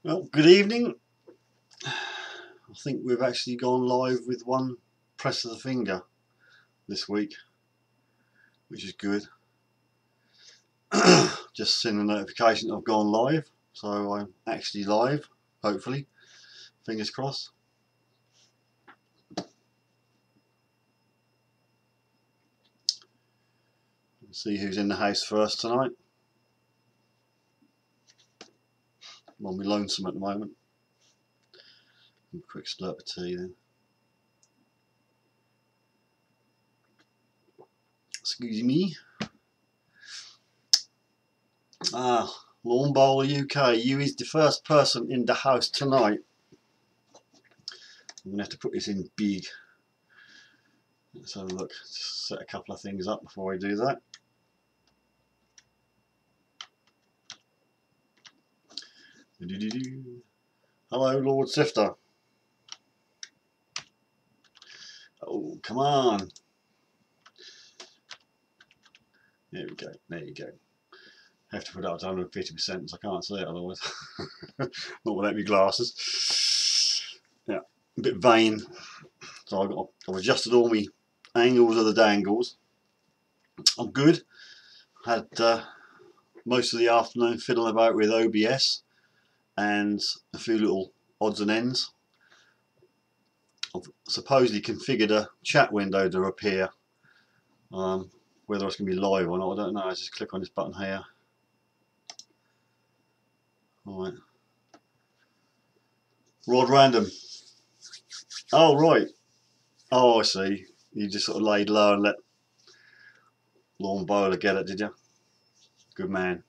Well, good evening. I think we've actually gone live with one press of the finger this week, which is good. Just seen a notification that I've gone live, so I'm actually live, hopefully. Fingers crossed. Let's see who's in the house first tonight. I'm on my lonesome at the moment. A quick slurp of tea then. Excuse me. Lawn Bowler UK, you is the first person in the house tonight. I'm going to have to put this in big. Let's have a look. Just set a couple of things up before I do that. Hello, Lord Sifter. Oh, come on. There we go. There you go. I have to put it up to 150% so I can't see it otherwise. Not without my glasses. Yeah, a bit vain. So I've adjusted all my angles of the dangles. I'm good. Had most of the afternoon fiddling about with OBS and a few little odds and ends. I've supposedly configured a chat window to appear. Whether it's going to be live or not, I don't know. I just click on this button here. Alright. Rod Random. Oh, right. Oh, I see. You just sort of laid low and let Lawn Bowler get it, did you? Good man.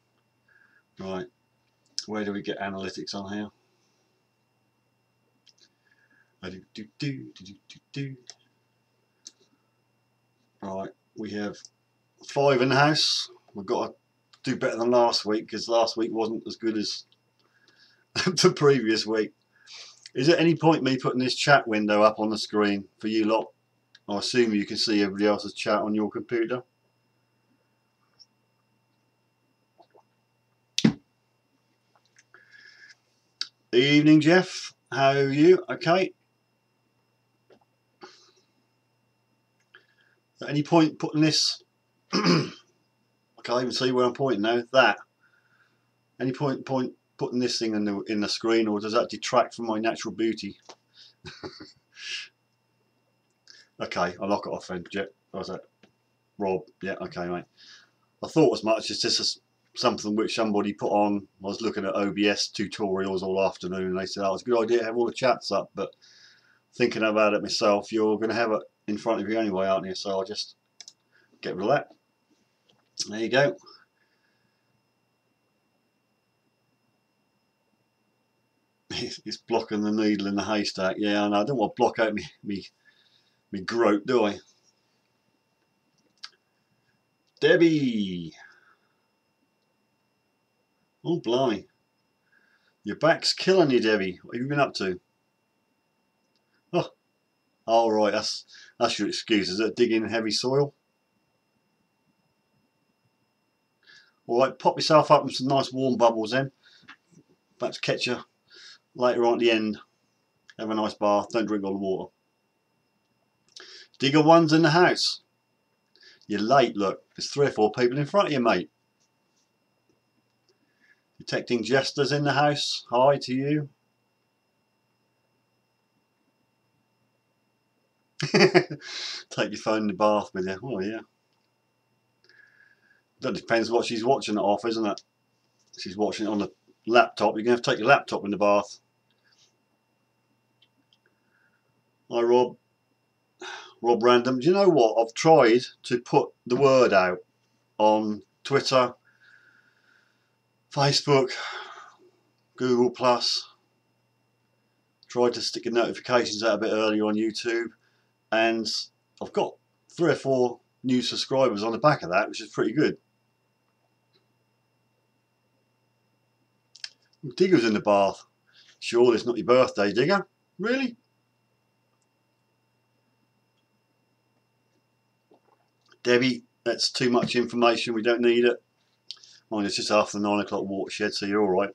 Right. Where do we get analytics on here? Right. We have 5 in the house. We've got to do better than last week because last week wasn't as good as the previous week. Is there any point me putting this chat window up on the screen for you lot? I assume you can see everybody else's chat on your computer. Evening, Jeff. How are you? Okay. At any point putting this I can't even see where I'm pointing now. That. Any point putting this thing in the screen, or does that detract from my natural beauty? Okay, I'll lock it off then. How's that? Rob. Yeah, okay, mate. I thought as much. It's just something which somebody put on. I was looking at OBS tutorials all afternoon and they said, oh, it's a good idea to have all the chats up, but thinking about it myself, you're going to have it in front of you anyway, aren't you? So I'll just get rid of that. There you go. It's blocking the needle in the haystack. Yeah, I know. I don't want to block out me grope, do I? Debbie. Oh, blimey. Your back's killing you, Debbie. What have you been up to? Oh, all right. That's your excuse. Is it digging heavy soil? All right. Pop yourself up in some nice warm bubbles then. Perhaps catch you later on at the end. Have a nice bath. Don't drink all the water. Digger one's in the house. You're late. Look, there's 3 or 4 people in front of you, mate. Detecting jesters in the house. Hi to you. Take your phone in the bath with you. Oh yeah. That depends what she's watching it off, isn't it? If she's watching it on the laptop, you're going to have to take your laptop in the bath. Hi Rob. Rob Random. Do you know what? I've tried to put the word out on Twitter, Facebook, Google Plus. Tried to stick the notifications out a bit earlier on YouTube, and I've got 3 or 4 new subscribers on the back of that, which is pretty good. Digger's in the bath. Sure, it's not your birthday, Digger? Really? Debbie, that's too much information. We don't need it. Mind, it's just after the 9 o'clock watershed, so you're all right.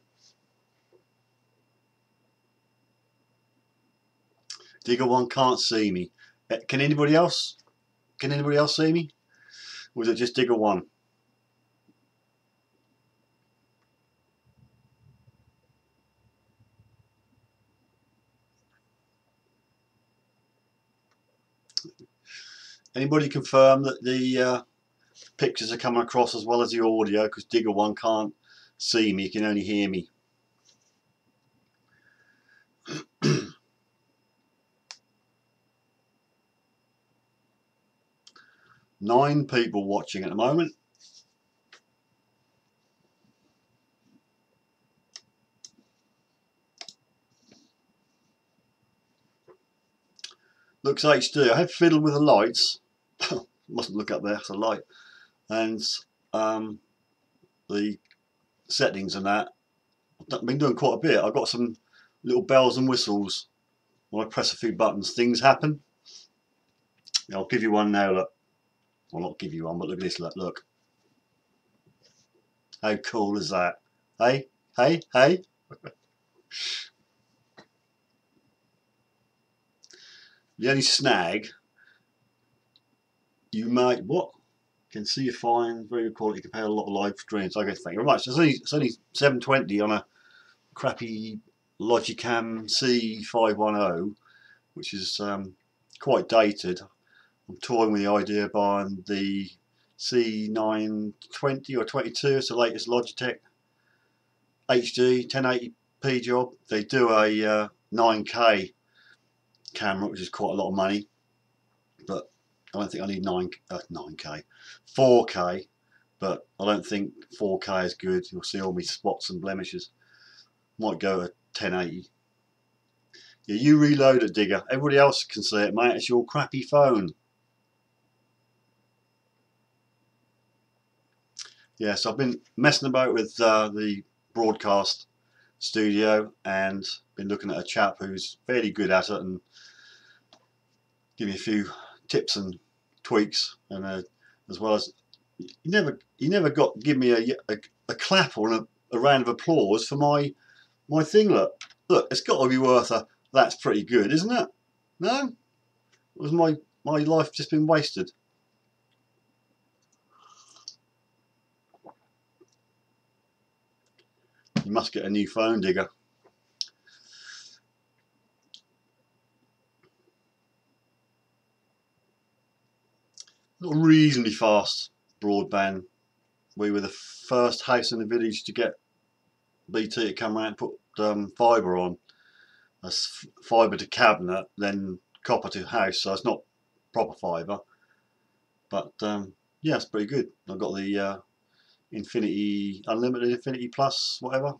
Digger 1 can't see me. Can anybody else? Can anybody else see me? Or is it just Digger 1? Anybody confirm that the pictures are coming across as well as the audio? Because Digger 1 can't see me, he can only hear me. Nine people watching at the moment. Looks HD. I have fiddled with the lights. Mustn't look up there, it's a light. And the settings and that. I've been doing quite a bit. I've got some little bells and whistles. When I press a few buttons, things happen. I'll give you one now, look. Well, not give you one, but look at this, look. How cool is that? Hey, hey, hey. The only snag, you might, what? Can see you fine, very good quality compared to a lot of live streams. Okay, thank you very much. It's only 720 on a crappy Logicam C510, which is quite dated. I'm toying with the idea of buying the C920 or 22. It's the latest Logitech HD 1080p job. They do a 9K camera, which is quite a lot of money, but I don't think I need 9K, 4K, but I don't think 4K is good. You'll see all my spots and blemishes. Might go at 1080. Yeah, you reload it, Digger. Everybody else can see it, mate. It's your crappy phone. Yes, I've been messing about with the broadcast studio and been looking at a chap who's fairly good at it and give me a few tips and tweaks, and as well as you never got give me a clap or a round of applause for my thing. Look, it's got to be worth a that's pretty good, isn't it? No, was my life just been wasted? You must get a new phone, Digger. Got reasonably fast broadband. We were the first house in the village to get BT to come around and put fibre on. That's fibre to cabinet, then copper to house, so it's not proper fibre. But yeah, it's pretty good. I've got the Infinity Unlimited, Infinity Plus, whatever.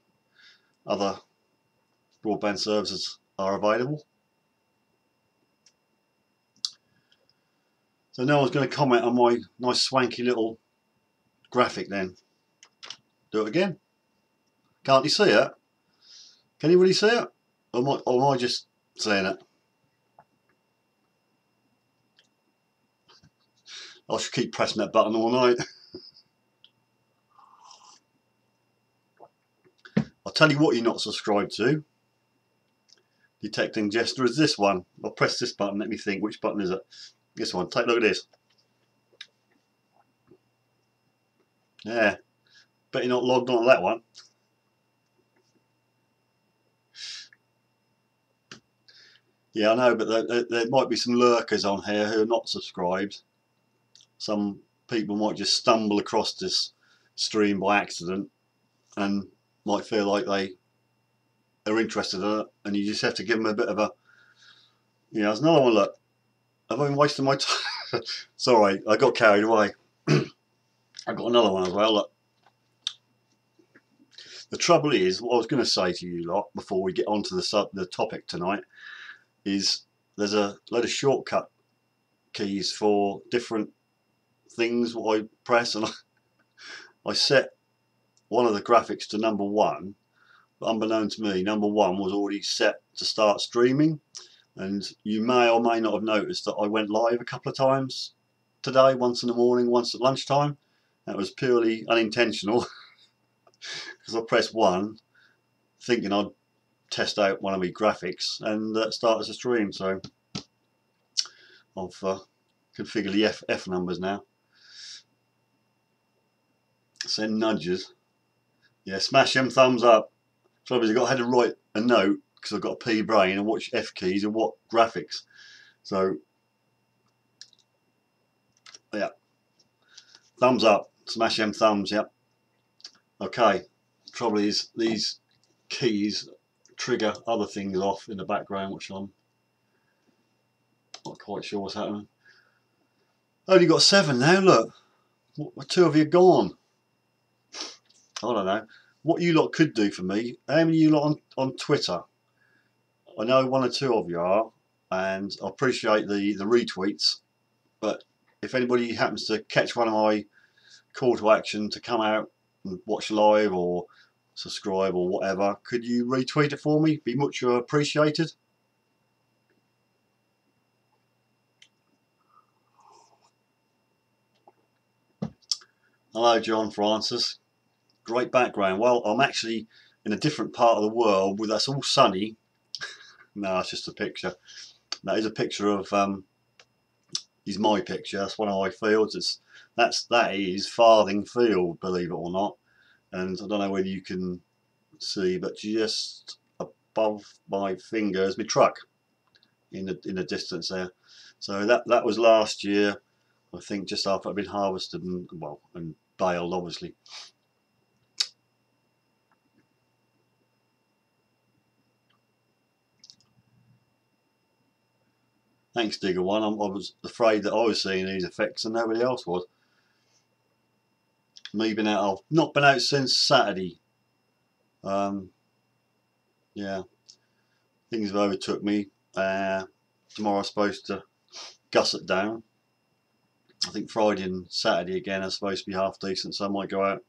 Other broadband services are available. So no one's going to comment on my nice swanky little graphic then. Do it again. Can't you see it? Can anybody see it? Or am I just saying it? I should keep pressing that button all night. I'll tell you what you're not subscribed to. Detecting Jester is this one. I'll press this button, let me think. Which button is it? This one. Take a look at this. Yeah. Bet you're not logged on to that one. Yeah, I know, but there might be some lurkers on here who are not subscribed. Some people might just stumble across this stream by accident and might feel like they are interested in it, and you just have to give them a bit of a, you know, there's another one. Look, have I been wasting my time? Sorry, I got carried away. I've got another one as well. Look. The trouble is, what I was going to say to you lot before we get on to the topic tonight is there's a load of shortcut keys for different things what I press, and I set one of the graphics to number 1, but unbeknown to me, number 1 was already set to start streaming. And you may or may not have noticed that I went live a couple of times today, once in the morning, once at lunchtime. That was purely unintentional because I pressed 1 thinking I'd test out one of my graphics and start as a stream. So I've configured the F numbers now. Send nudges. Yeah, smash them thumbs up. Trouble is, I had to write a note because I've got a P brain and watch F keys and what graphics. So yeah, thumbs up. Smash them thumbs. Yep. Okay. Trouble is, these keys trigger other things off in the background, which I'm not quite sure what's happening. Only got 7 now. Look, 2 of you gone. I don't know. What you lot could do for me, how many of you lot on Twitter? I know 1 or 2 of you are, and I appreciate the retweets, but if anybody happens to catch one of my call to action to come out and watch live or subscribe or whatever, could you retweet it for me? Be much appreciated. Hello John Francis. Great background. Well, I'm actually in a different part of the world where that's all sunny. No, it's just a picture. That is a picture of is my picture. That's one of my fields. That is Farthing Field, believe it or not. And I don't know whether you can see, but just above my finger is my truck in the distance there. So that was last year, I think, just after I'd been harvested and baled, obviously. Thanks, Digger One. I was afraid that I was seeing these effects and nobody else was. Me been out. I've not been out since Saturday. Yeah, things have overtook me. Tomorrow I'm supposed to gusset down. I think Friday and Saturday again are supposed to be half decent, so I might go out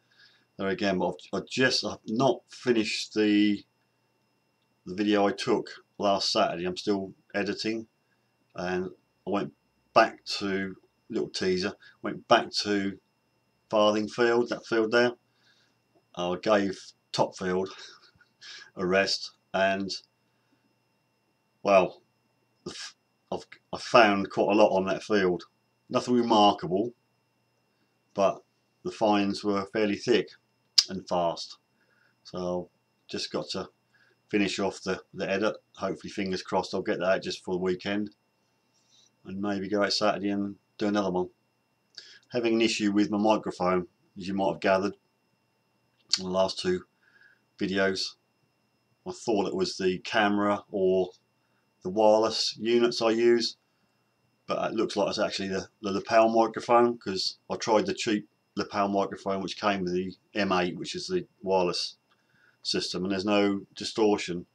there again. But I've not finished the video I took last Saturday. I'm still editing, and I went back to little teaser. Went back to Farthing Field, that field there. I gave top field a rest, and well, I've found quite a lot on that field. Nothing remarkable, but the finds were fairly thick and fast. So just got to finish off the edit. Hopefully, fingers crossed, I'll get that out just for the weekend, and maybe go out Saturday and do another one. Having an issue with my microphone, as you might have gathered in the last 2 videos. I thought it was the camera or the wireless units I use, but it looks like it's actually the lapel microphone, because I tried the cheap lapel microphone which came with the M8, which is the wireless system, and there's no distortion.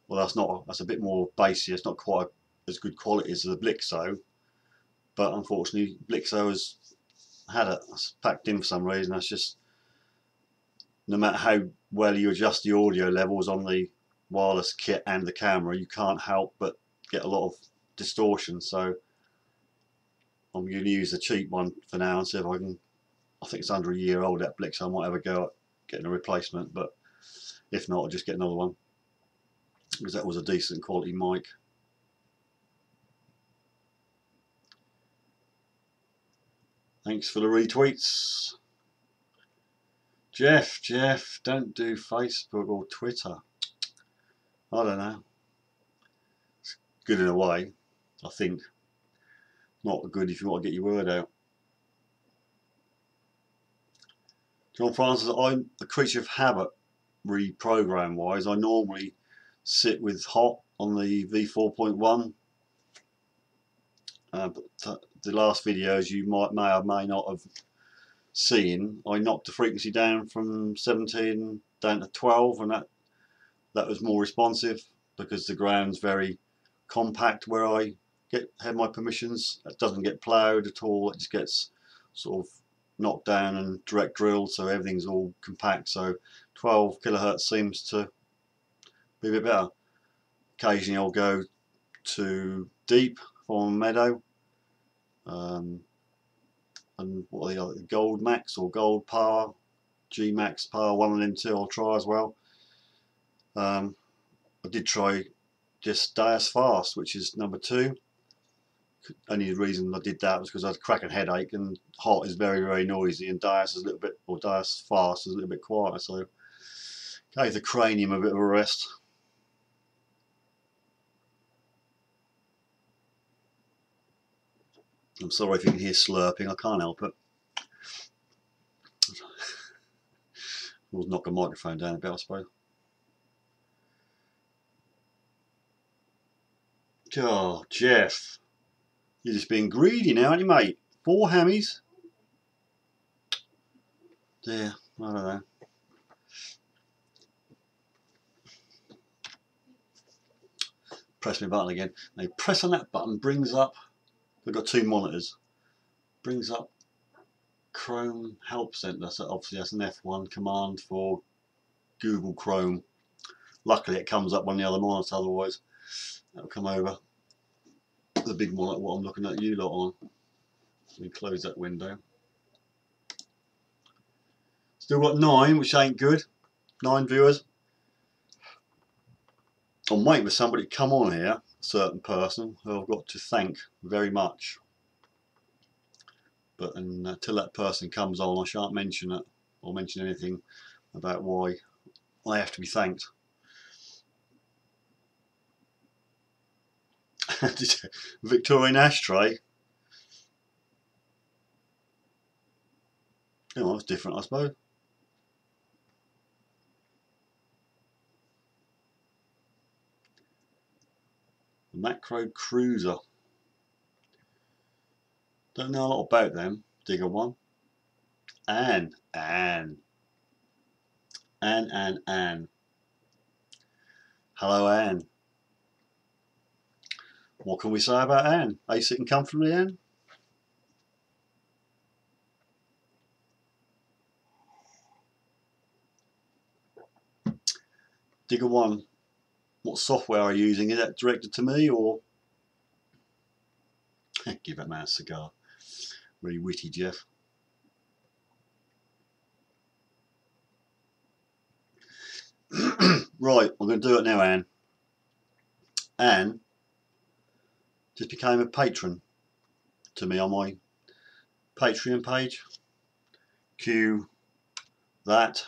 Well, that's a bit more bassy. It's not quite as good quality as the Blixo, but unfortunately Blixo has had it. It's packed in for some reason. That's just, no matter how well you adjust the audio levels on the wireless kit and the camera, you can't help but get a lot of distortion. So I'm going to use the cheap one for now and see if I can. I think it's under a year old, that Blixo. I might have a go at getting a replacement, but if not, I'll just get another one, because that was a decent quality mic. Thanks for the retweets. Jeff, don't do Facebook or Twitter. I don't know. It's good in a way, I think. Not good if you want to get your word out. John Francis, I'm a creature of habit, reprogram wise. I normally sit with hot on the V4.1. But the last videos you may or may not have seen, I knocked the frequency down from 17 down to 12, and that was more responsive, because the ground's very compact where I have my permissions. It doesn't get ploughed at all. It just gets sort of knocked down and direct drilled, so everything's all compact. So 12 kilohertz seems to be a bit better. Occasionally I'll go to deep from meadow, and what are the other, Gold Max or Gold Power, G Max Power, one of them 2 I'll try as well. I did try just Deus Fast, which is number 2, Only the reason I did that was because I had a cracking headache, and hot is very, very noisy, and Deus is a little bit, or Deus fast is a little bit quieter, so gave the cranium a bit of a rest. I'm sorry if you can hear slurping, I can't help it. We'll knock the microphone down a bit, I suppose. Oh, Jeff, you're just being greedy now, aren't you, mate? 4 hammies. Yeah, I don't know. Press my button again. Now, press on that button, brings up. We've got 2 monitors. Brings up Chrome Help Center. So obviously that's an F1 command for Google Chrome. Luckily, it comes up on the other monitor. Otherwise, that'll come over the big monitor. What I'm looking at you lot on. Let me close that window. Still got 9, which ain't good. 9 viewers. I'm waiting for somebody to come on here, a certain person who I've got to thank very much. But until that person comes on, I shan't mention it or mention anything about why I have to be thanked. Victorian ashtray. Oh, that's different, I suppose. The Macro Cruiser. Don't know a lot about them. Digger one. Anne. Hello, Anne. What can we say about Anne? Are you sitting comfortably, Anne? Digger one. What software are you using? Is that directed to me or? Give that man a cigar. Really witty, Jeff. Right, I'm going to do it now, Anne. Anne just became a patron to me on my Patreon page. Cue that.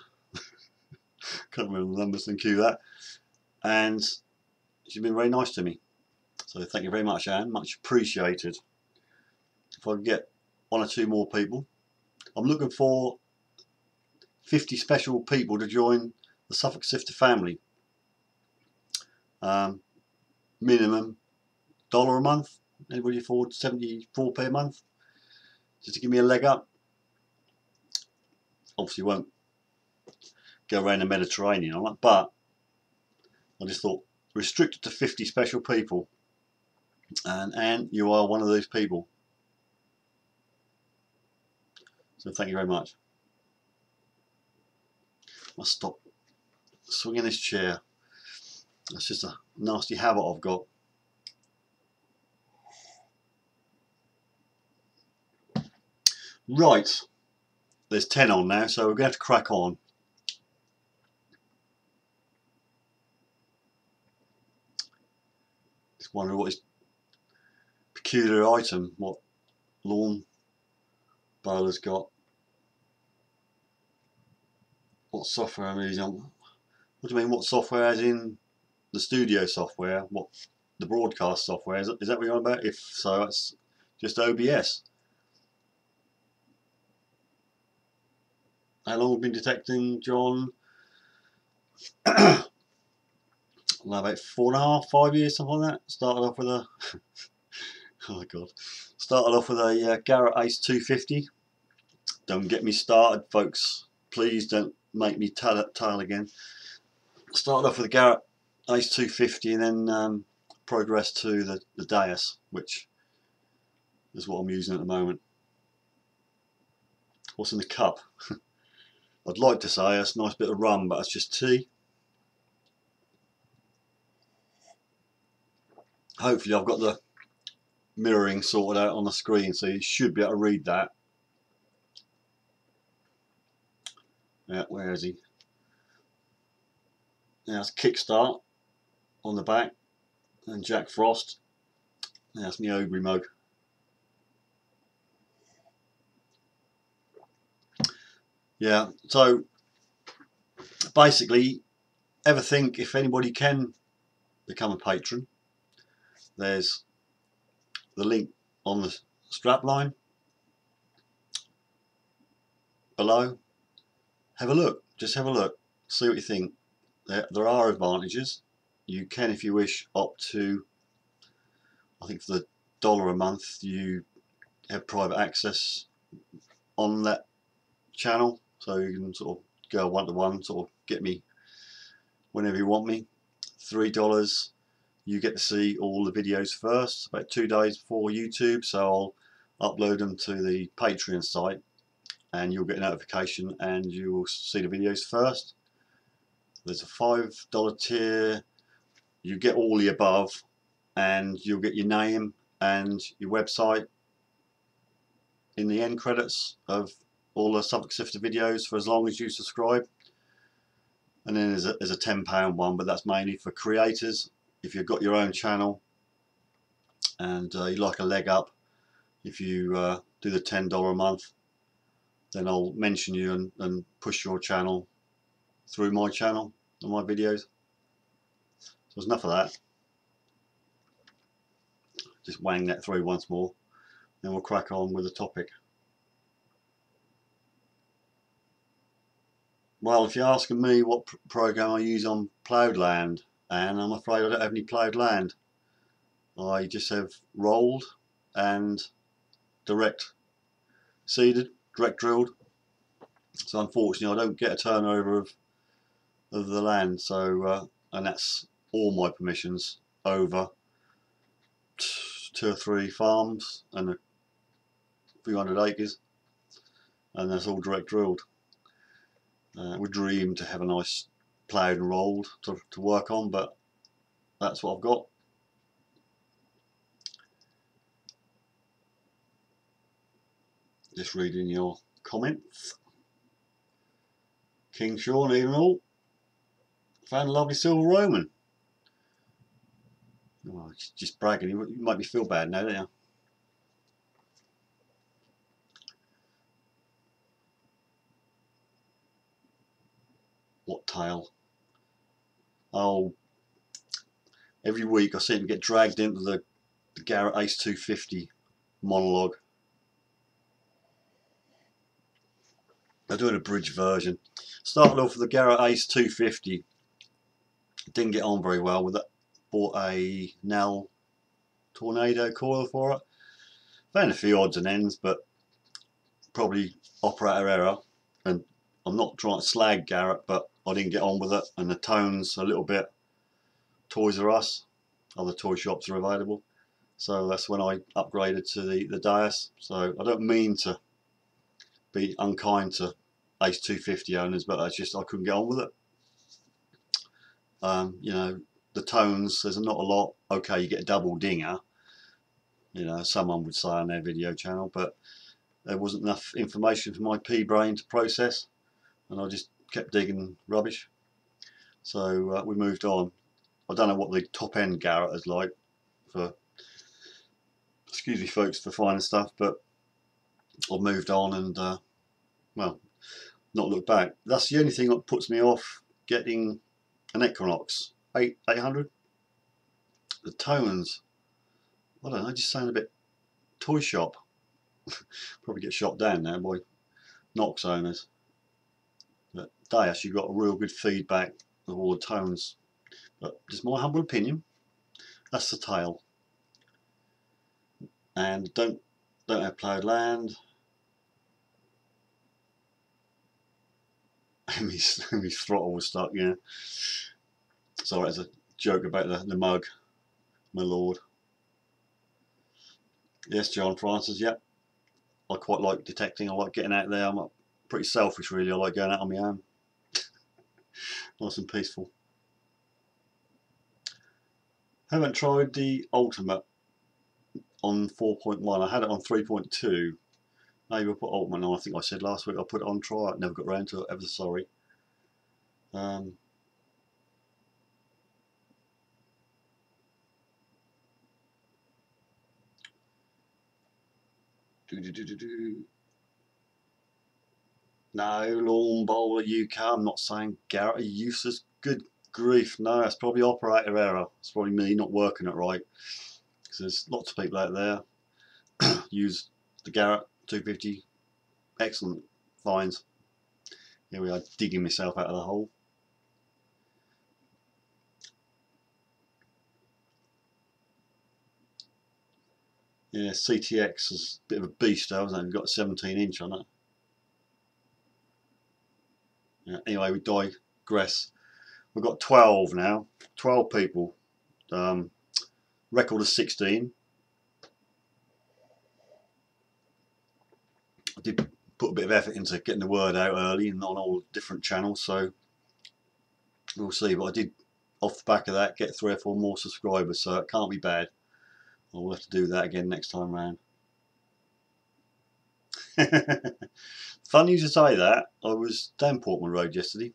Can't remember the numbers, and cue that. And she's been very nice to me. So thank you very much, Anne. Much appreciated. If I can get 1 or 2 more people. I'm looking for 50 special people to join the Suffolk Sifter family. Minimum $1 a month. Anybody afford 74p a month? Just to give me a leg up. Obviously won't go around the Mediterranean on that, but I just thought restricted to 50 special people. And you are one of those people. So thank you very much. I'll stop swinging this chair. That's just a nasty habit I've got. Right, there's 10 on now, so we're going to have to crack on. Just wondering what his peculiar item, what lawn bowler's got. What software I'm using. What do you mean, what software as in the studio software? What, the broadcast software? Is that what you're on about? If so, that's just OBS. How long have we been detecting, John? About 4.5, 5 years, something like that. Started off with a oh my god. Started off with a Garrett Ace 250. Don't get me started, folks. Please don't make me tell it again. Started off with a Garrett Ace 250 and then progressed to the Deus, which is what I'm using at the moment. What's in the cup? I'd like to say it's a nice bit of rum, but it's just tea. Hopefully I've got the mirroring sorted out on the screen, so you should be able to read that. Yeah, where is he? Now it's Kickstart on the back, and Jack Frost. That's my Obrey mug. Yeah, so basically, ever think if anybody can become a patron, there's the link on the strapline below. Have a look, just have a look, see what you think. There are advantages. You can, if you wish, opt to, I think for the $1 a month, you have private access on that channel, so you can sort of go one-to-one, sort of get me whenever you want me. $3, you get to see all the videos first, about 2 days before YouTube, so I'll upload them to the Patreon site and you'll get a notification and you will see the videos first. There's a $5 tier, you get all the above, and you'll get your name and your website in the end credits of all the Suffolk Sifter videos for as long as you subscribe. And then there's a £10 one, but that's mainly for creators. If you've got your own channel and you like a leg up, if you do the $10 a month, then I'll mention you and push your channel through my channel and my videos. So there's enough of that. Just wang that through once more, then we'll crack on with the topic. Well, if you're asking me what program I use on ploughed land, and I'm afraid I don't have any ploughed land. I just have rolled and direct seeded, direct drilled. So unfortunately I don't get a turnover of the land, so and that's all my permissions over 2 or 3 farms and a few hundred acres, and that's all direct drilled. We dream to have a nice ploughed and rolled to work on, but that's what I've got. Just reading your comments. King Sean, even all, found a lovely silver Roman. Oh, just bragging. You make me feel bad now, don't you? What tale? Oh, every week I seem to get dragged into the Garrett Ace 250 monologue. They're doing a bridge version. Started off with the Garrett Ace 250. Didn't get on very well with it. Bought a Nell Tornado coil for it. Found a few odds and ends, but probably operator error. And I'm not trying to slag Garrett, but I didn't get on with it. And the tone's a little bit Toys R Us. Other toy shops are available. So that's when I upgraded to the Deus. So I don't mean to be unkind to Ace 250 owners, but that's just I couldn't get on with it. You know, the tones, there's not a lot. Okay, you get a double dinger, you know, someone would say on their video channel, but there wasn't enough information for my pea brain to process, and I just kept digging rubbish. So we moved on. I don't know what the top end Garrett is like for, excuse me folks for finding stuff, but I've moved on and well, not looked back. That's the only thing that puts me off getting an Equinox 800. The tones, I don't know, just sound a bit toy shop. Probably get shot down now by Knox owners. But Deus, you got a real good feedback of all the tones. But just my humble opinion, that's the tale. And don't have ploughed land. And my throttle was stuck, yeah. Sorry, it's a joke about the mug, my lord. Yes, John Francis, yeah. I quite like detecting, I like getting out there. I'm pretty selfish really, I like going out on my own. Nice and peaceful. Haven't tried the Ultimate on 4.1, I had it on 3.2. Maybe I'll put Ultimate on, I think I said last week I'll put it on trial, never got around to it, ever sorry. No, Lawn Bowler UK. I'm not saying Garrett are useless. Good grief, no, it's probably operator error. It's probably me not working it right. Because there's lots of people out there use the Garrett 250. Excellent finds. Here we are, digging myself out of the hole. Yeah, CTX is a bit of a beast, hasn't it? We've got a 17-inch on it. Yeah, anyway, we digress. We've got 12 now. 12 people. Record is 16. I did put a bit of effort into getting the word out early and on all different channels, so we'll see. But I did, off the back of that, get 3 or 4 more subscribers, so it can't be bad. I'll have to do that again next time round. Funny you should say that. I was down Portman Road yesterday.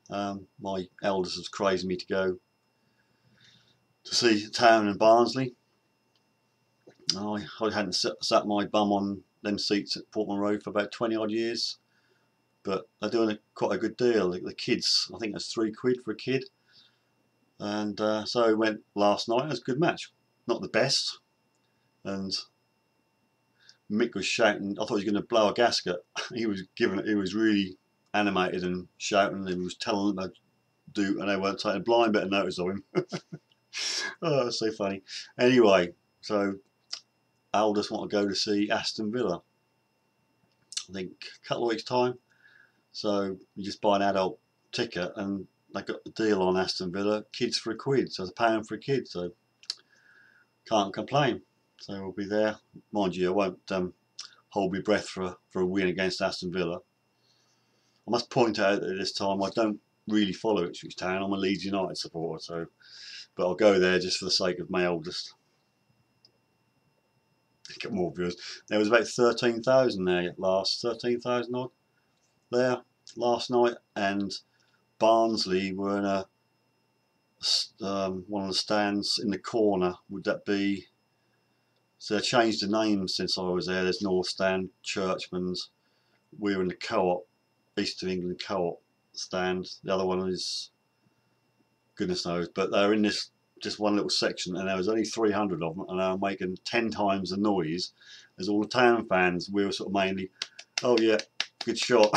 My eldest was crazing me to go to see town in Barnsley. I hadn't sat my bum on them seats at Portman Road for about 20 odd years, but they're doing quite a good deal. The kids, I think that's £3 for a kid, and so I went last night. It was a good match, not the best, and Mick was shouting. I thought he was going to blow a gasket. He was really animated and shouting, and he was telling them to do, and they weren't taking a blind bit of notice of him. Oh, it's so funny. Anyway, so eldest want to go to see Aston Villa, I think a couple of weeks time, so you just buy an adult ticket and they got the deal on Aston Villa, kids for £1, so it's £1 for a kid, so can't complain. So we'll be there. Mind you, I won't hold my breath for a win against Aston Villa. I must point out that this time I don't really follow Ipswich Town. I'm a Leeds United supporter, so but I'll go there just for the sake of my eldest. Get more viewers. There was about 13,000 there at last, 13,000 odd there last night, and Barnsley were in a one of the stands in the corner. Would that be? So they changed the name since I was there. There's North Stand, Churchman's. We're in the Co-op, East of England Co-op stand. The other one is goodness knows, but they're in this just one little section, and there was only 300 of them, and they were making 10 times the noise as all the town fans. We were sort of mainly, oh yeah, good shot.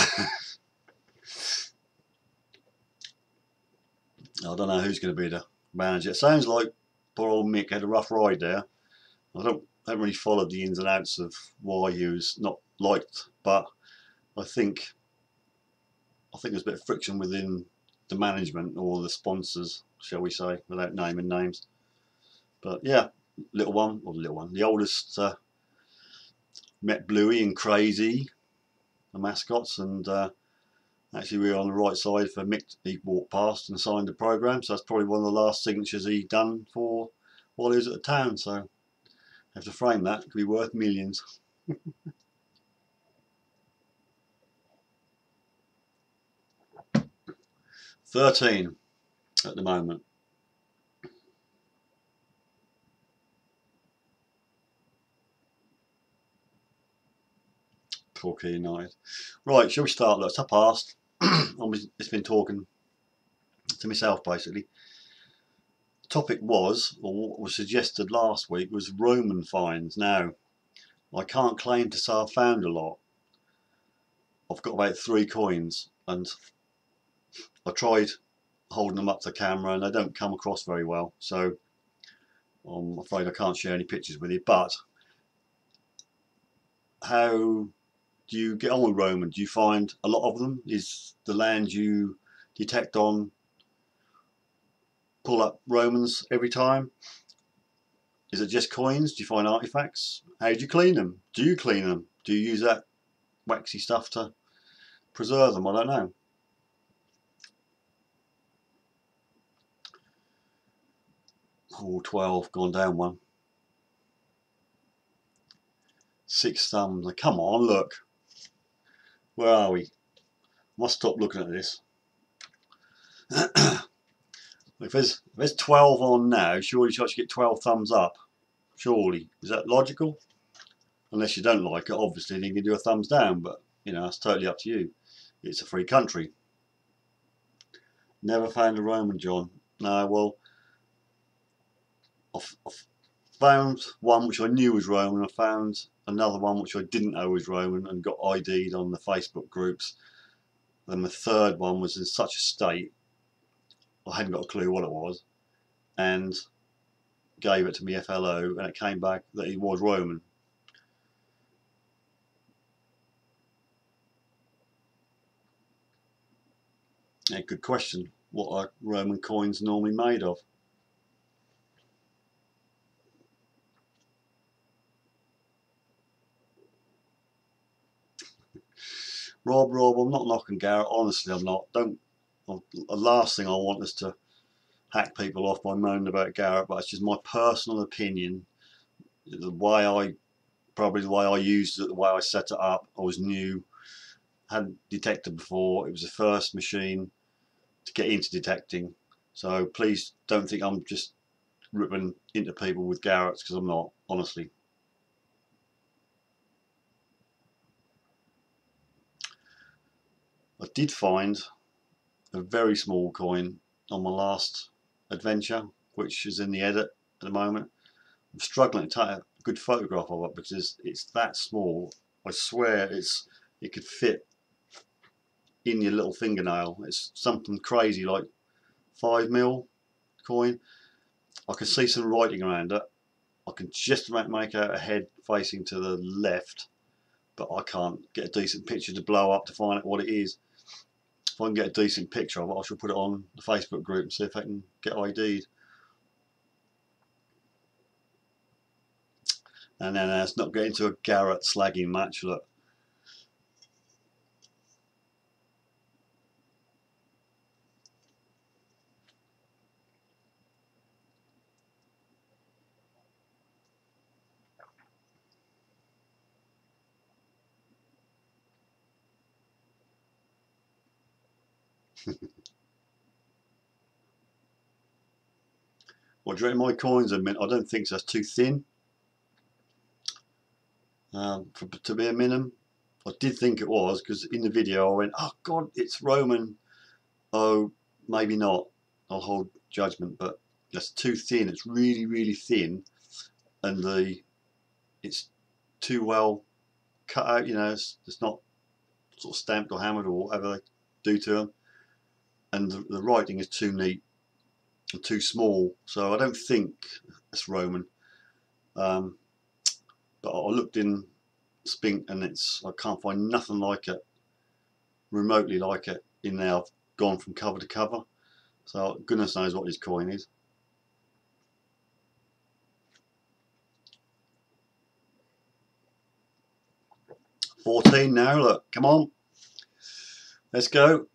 I don't know who's going to be the manager. It sounds like poor old Mick had a rough ride there. I haven't really followed the ins and outs of why he was not liked, but I think there's a bit of friction within the management or the sponsors, shall we say, without naming names. But yeah, the oldest met Bluey and Crazy, the mascots, and actually we were on the right side for Mick. He walked past and signed the programme, so that's probably one of the last signatures he done for while he was at the town, so I have to frame that. It could be worth millions. $13 at the moment. Torquay United. Right, shall we start? Let's have past. It's been talking to myself basically. The topic was, or what was suggested last week, was Roman finds. Now, I can't claim to say I've found a lot. I've got about 3 coins, and I tried holding them up to the camera and they don't come across very well, so I'm afraid I can't share any pictures with you. But how do you get on with Roman? Do you find a lot of them? Is the land you detect on pull up Romans every time? Is it just coins? Do you find artifacts? How do you clean them? Do you clean them? Do you use that waxy stuff to preserve them? I don't know. Oh, 12, gone down one. 6 thumbs. Come on, look. Where are we? Must stop looking at this. If there's 12 on now, surely I should get 12 thumbs up. Surely. Is that logical? Unless you don't like it, obviously, then you can do a thumbs down, but you know, it's totally up to you. It's a free country. Never found a Roman, John. No, well, I've found one which I knew was Roman. I found another one which I didn't know was Roman and got ID'd on the Facebook groups. Then the third one was in such a state I hadn't got a clue what it was, and gave it to me FLO, and it came back that he was Roman. Yeah, good question. What are Roman coins normally made of? Rob, I'm not knocking Garrett. Honestly, I'm not. Don't. The last thing I want is to hack people off by moaning about Garrett, but it's just my personal opinion. The way I used it, the way I set it up. I was new, hadn't detected before. It was the first machine to get into detecting. So please don't think I'm just ripping into people with Garrett's, because I'm not, honestly. I did find a very small coin on my last adventure, which is in the edit at the moment. I'm struggling to take a good photograph of it because it's that small. I swear it could fit in your little fingernail. It's something crazy, like 5mm coin. I can see some writing around it. I can just about make out a head facing to the left, but I can't get a decent picture to blow up to find out what it is. If I can get a decent picture of it, I shall put it on the Facebook group and see if I can get ID'd. And then let's not get into a Garrett slagging match. Look. What do you reckon my coins are mint? I don't think so. That's too thin to be a minimum. I did think it was, because in the video I went, oh God, it's Roman. Oh, maybe not. I'll hold judgment, but that's too thin. It's really, really thin, and it's too well cut out. You know, it's not sort of stamped or hammered or whatever they do to them, and the writing is too neat and too small. So I don't think it's Roman. But I looked in Spink and I can't find nothing like it, remotely like it in there. I've gone from cover to cover, so goodness knows what this coin is. $14 now, look, come on, let's go,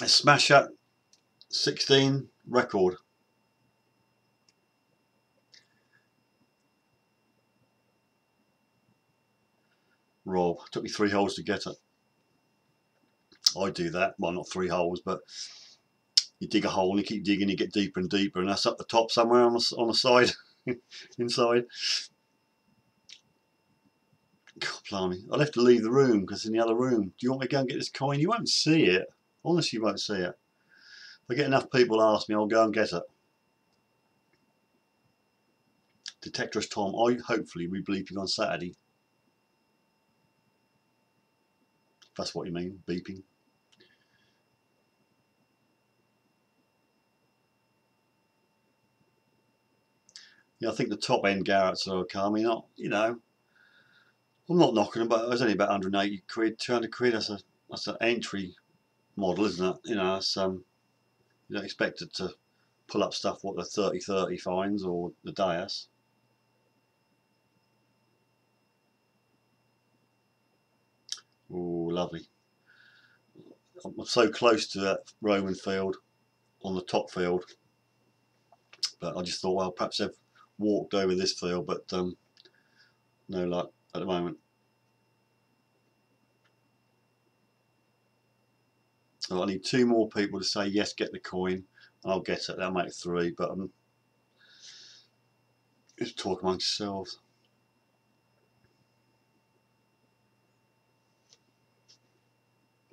let's smash that 16 record. Rob, took me 3 holes to get it. I do that, well, not 3 holes, but you dig a hole and you keep digging, you get deeper and deeper, and that's up the top somewhere on the side, inside. God blimey, I'll have to leave the room because in the other room. Do you want me to go and get this coin? You won't see it. Honestly, you won't see it. If I get enough people ask me, I'll go and get it. Detectorist Tom, hopefully we bleeping on Saturday. If that's what you mean, beeping. Yeah, I think the top end Garrett's are okay. I mean, you know, I'm not knocking them, but it was only about 180 quid, 200 quid. That's an entry model, isn't it? You know, you don't expect it to pull up stuff what the 3030 finds or the Deus. Oh, lovely. I'm so close to that Roman field on the top field, but I just thought, well, perhaps they've walked over this field, but no luck at the moment. So I need 2 more people to say yes, get the coin, and I'll get it. That'll make 3, but I'm just talk amongst yourselves.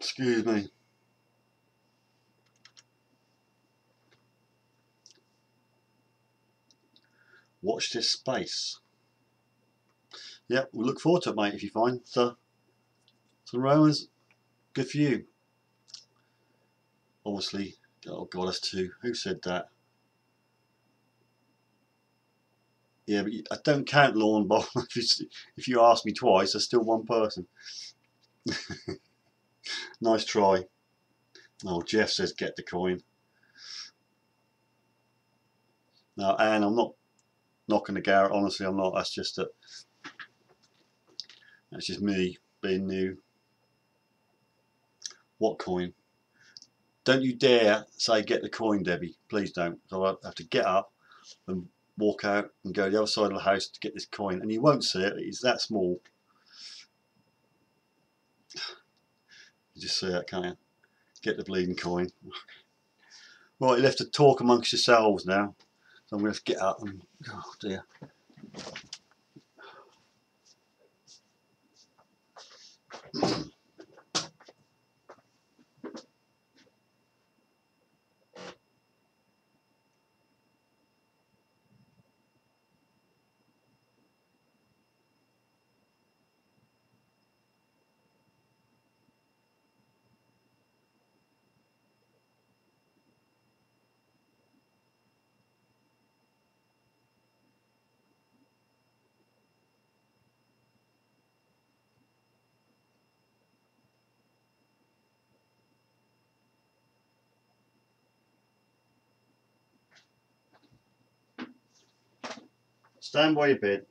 Excuse me. Watch this space. Yeah, we'll look forward to it, mate, if you find some Romans. Good for you. Obviously, oh god, that's two. Who said that? Yeah, but I don't count lawn bowl. If you ask me twice, there's still one person. Nice try. Oh, Jeff says get the coin. No, and I'm not knocking the Garrett. Honestly, I'm not. That's just me being new. What coin? Don't you dare say get the coin, Debbie. Please don't. So I have to get up and walk out and go to the other side of the house to get this coin, and you won't see it. It's that small. You just see it, can't you? Get the bleeding coin. Right, you have to talk amongst yourselves now. So I'm going to have to get up and, oh dear. Stand by your bed.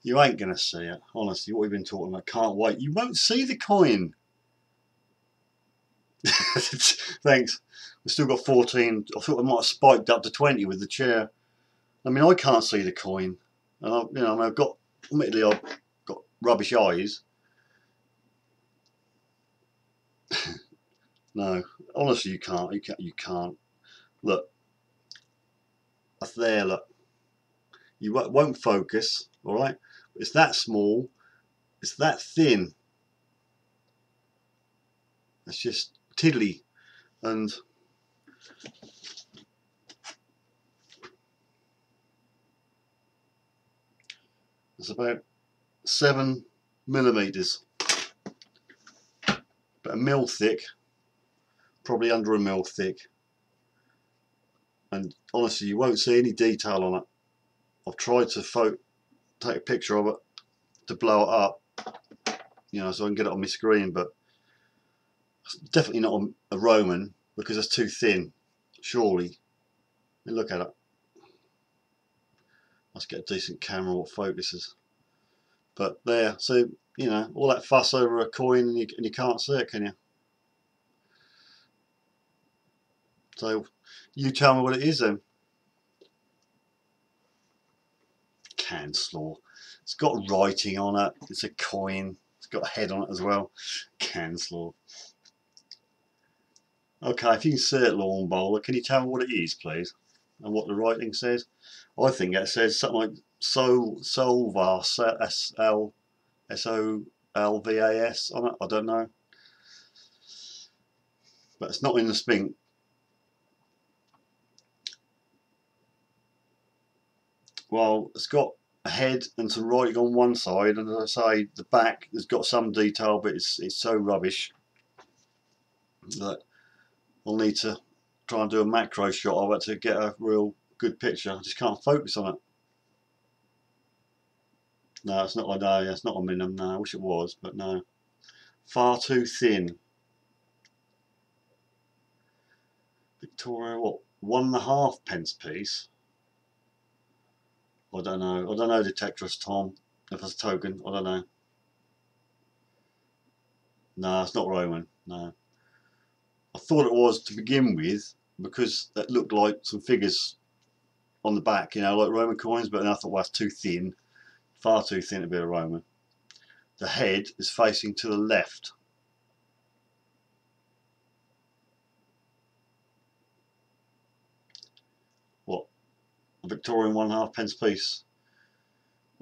You ain't going to see it. Honestly, what we've been talking about. Can't wait. You won't see the coin. Thanks. We've still got 14. I thought I might have spiked up to 20 with the chair. I mean, I can't see the coin. And I've got, admittedly, I've got rubbish eyes. No, honestly, you can't. You can't. Look, that's there. Look, you won't focus. All right, it's that small. It's that thin. It's just tiddly, and it's about 7 millimeters, but a mil thick, probably under a mil thick. And honestly, you won't see any detail on it. I've tried to take a picture of it to blow it up, so I can get it on my screen, but it's definitely not a Roman because it's too thin. Surely, look at it. Let's get a decent camera what focuses. But there, so all that fuss over a coin and you can't see it, can you? So you tell me what it is then. Canslaw. It's got writing on it. It's a coin. It's got a head on it as well. Canslaw. Okay, if you can see it, Lawn Bowler, can you tell me what it is, please? And what the writing says? I think it says something like Solvas, SOLVAS on it. I don't know. But it's not in the spink. Well, it's got a head and some writing on one side, and as I say, the back has got some detail, but it's so rubbish that I'll need to try and do a macro shot of it to get a real good picture. I just can't focus on it. No, it's not like that. It's not a minimum. No, I wish it was, but no. Far too thin. Victoria, what? 1.5 pence piece? I don't know. I don't know, Detectorist Tom. If it's a token, I don't know. No, it's not Roman. No. I thought it was to begin with because that looked like some figures on the back, like Roman coins, but then I thought, well, that's too thin. Far too thin to be a Roman. The head is facing to the left. What? A Victorian 1.5 pence piece?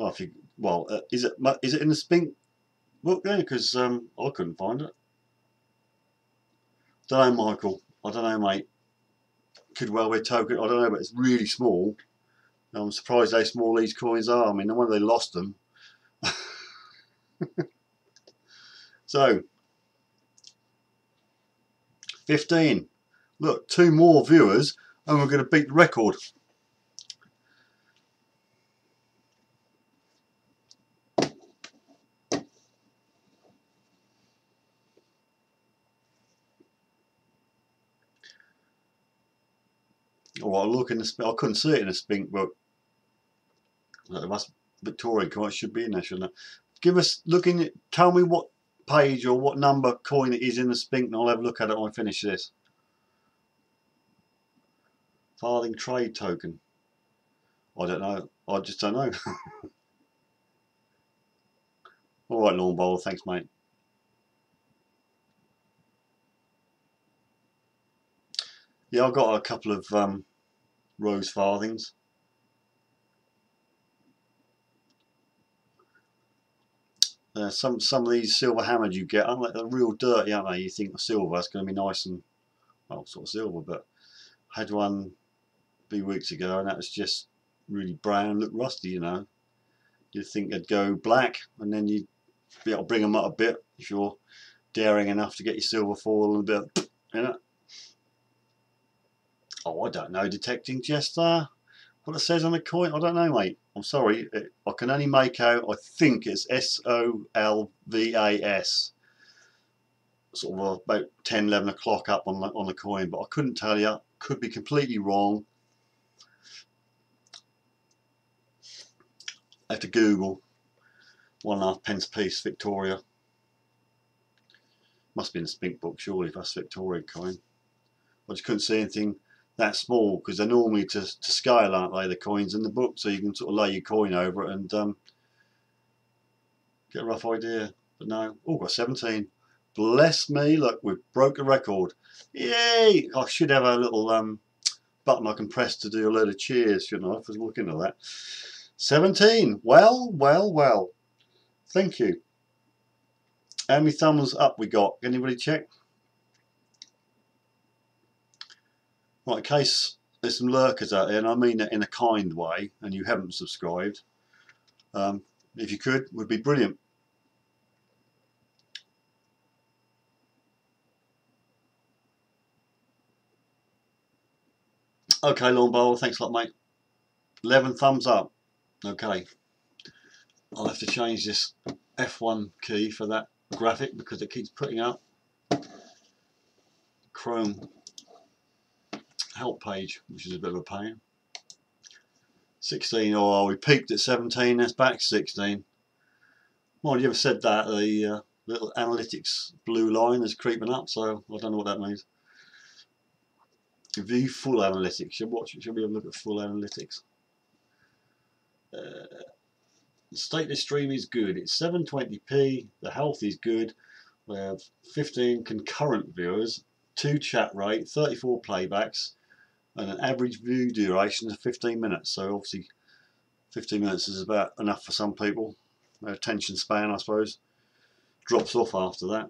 Well, if you, well, is it in the Spink book then? Because I couldn't find it. Don't know, Michael. I don't know, mate. Could well be a token. I don't know, but it's really small. I'm surprised how small these coins are. I mean, no wonder they lost them. So, 15. Look, 2 more viewers, and we're going to beat the record. Alright, look in the. I couldn't see it in the Spink book. It must Victorian coin should be in there, shouldn't it? Give us looking. Tell me what page or what number coin it is in the Spink, and I'll have a look at it when I finish this. Farthing trade token. I don't know. I just don't know. Alright, Lawn Bowler, thanks, mate. Yeah, I've got a couple of rose farthings. Some of these silver hammered you get, aren't they? They're real dirty, aren't they? You think silver is going to be nice and, well, sort of silver, but I had one a few weeks ago and that was just really brown, looked rusty, you know. You'd think they'd go black and then you'd be able to bring them up a bit if you're daring enough to get your silver foil and a bit, you know. Oh, I don't know, detecting just what it says on the coin. I don't know, mate. I'm sorry. I can only make out, I think it's SOLVAS. Sort of about 10, 11 o'clock up on the coin, but I couldn't tell you. Could be completely wrong. I have to Google. 1.5 pence piece, Victoria. Must be in the Spink book, surely, if that's Victorian coin. I just couldn't see anything that small because they're normally to scale, aren't they, the coins in the book, so you can sort of lay your coin over it and get a rough idea. But no, oh, got 17. Bless me, look, we've broke the record. Yay! I should have a little button I can press to do a load of cheers, shouldn't I? I was looking at that. 17. Well, well, well. Thank you. How many thumbs up we got? Anybody check? Right, in case there's some lurkers out there, and I mean that in a kind way, and you haven't subscribed, if you could, would be brilliant. Okay, Lawn Bowler, thanks a lot, mate. 11 thumbs up. Okay. I'll have to change this F1 key for that graphic because it keeps putting up Chrome help page, which is a bit of a pain. 16. Oh, we peaked at 17. That's back 16. Well, you ever said that the little analytics blue line is creeping up, so I don't know what that means. View full analytics. Should we have a look at full analytics? The state of the stream is good. It's 720p. The health is good. We have 15 concurrent viewers, 2 chat rate, 34 playbacks, and an average view duration of 15 minutes. So obviously 15 minutes is about enough for some people. Their attention span, I suppose, drops off after that.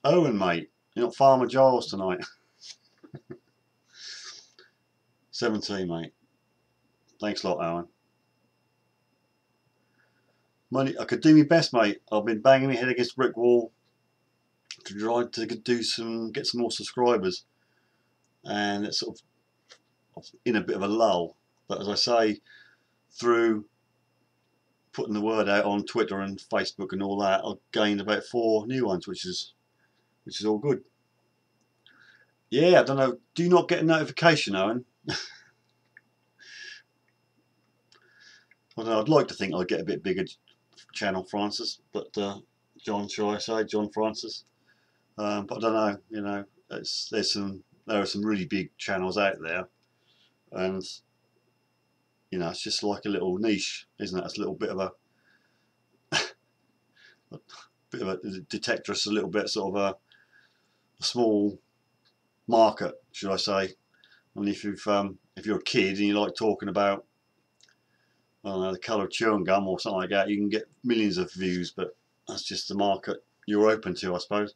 Owen, mate, you're not Farmer Giles tonight. 17, mate. Thanks a lot, Owen. Money, I could do my best, mate. I've been banging my head against a brick wall to try to get some more subscribers, and it's sort of in a bit of a lull. But as I say, through putting the word out on Twitter and Facebook and all that, I've gained about 4 new ones, which is all good. Yeah, I don't know. Do you not get a notification, Owen? I don't know, I'd like to think I'd get a bit bigger channel, Francis, but John, shall I say, John Francis. But I don't know. You know, there are some really big channels out there, and you know, it's just like a little niche, isn't it? It's a little bit of a Detectorist, a little bit sort of a small market, should I say. And if you're a kid and you like talking about, I don't know, the colour of chewing gum or something like that, you can get millions of views. But that's just the market you're open to, I suppose.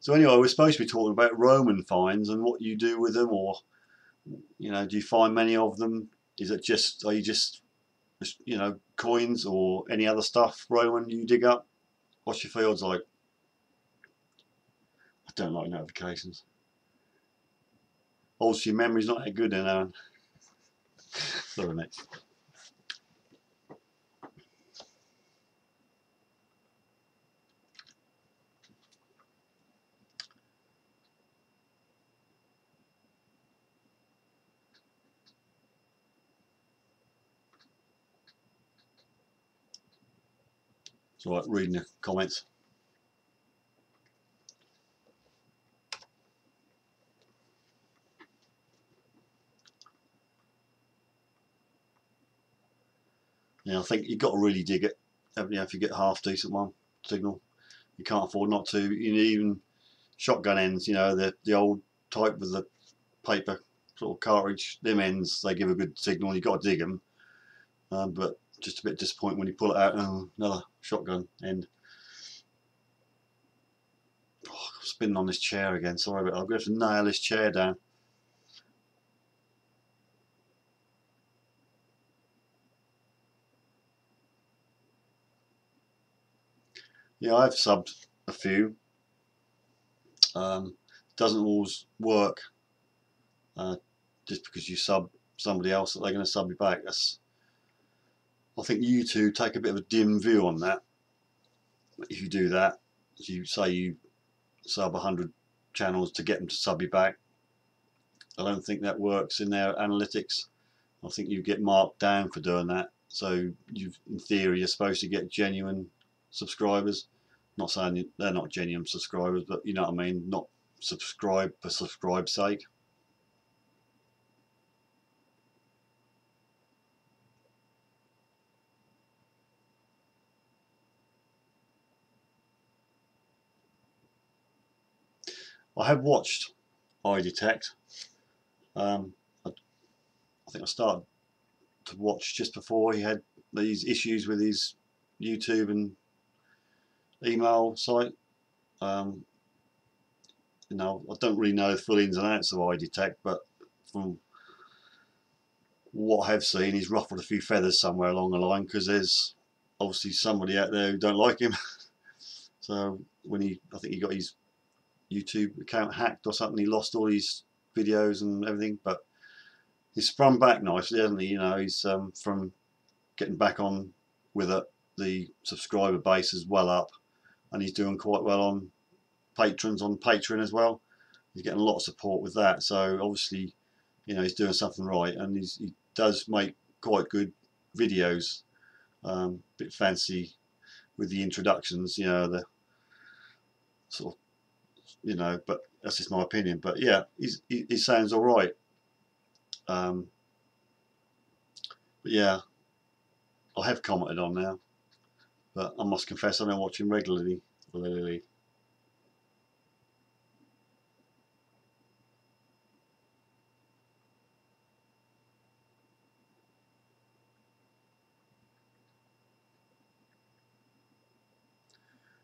So anyway, we're supposed to be talking about Roman finds and what you do with them, or do you find many of them? Are you just coins or any other stuff, Roman, you dig up? What's your fields like? I don't like notifications. Also, your memory's not that good then, Aaron. Sorry, mate. It's all right reading the comments. Yeah, I think you've got to really dig it. If you get a half decent one signal, you can't afford not to. Even shotgun ends, the old type with the paper sort of cartridge, them ends, they give a good signal. You've got to dig them, but just a bit disappointing when you pull it out. Another shotgun end. Oh, I'm spinning on this chair again. Sorry, but I'm going to have to nail this chair down. Yeah, I've subbed a few. Doesn't always work just because you sub somebody else that they're going to sub you back. I think YouTube take a bit of a dim view on that. If you do that, you say you sub 100 channels to get them to sub you back, I don't think that works in their analytics. I think you get marked down for doing that. So in theory, you're supposed to get genuine subscribers. Not saying they're not genuine subscribers, but you know what I mean. Not subscribe for subscribe's sake. I have watched iDetect. I think I started to watch just before he had these issues with his YouTube and email site. I don't really know the full ins and outs of iDetect, but from what I have seen, he's ruffled a few feathers somewhere along the line, because there's obviously somebody out there who don't like him. So I think he got his YouTube account hacked or something, he lost all his videos and everything, but he's sprung back nicely, hasn't he? He's from getting back on with it. The subscriber base is well up, and he's doing quite well on patrons on Patreon as well. He's getting a lot of support with that, so obviously he's doing something right, and he does make quite good videos, bit fancy with the introductions, the sort of, but that's just my opinion. But yeah, he sounds all right. But yeah, I have commented on now, but I must confess I don't watch him regularly.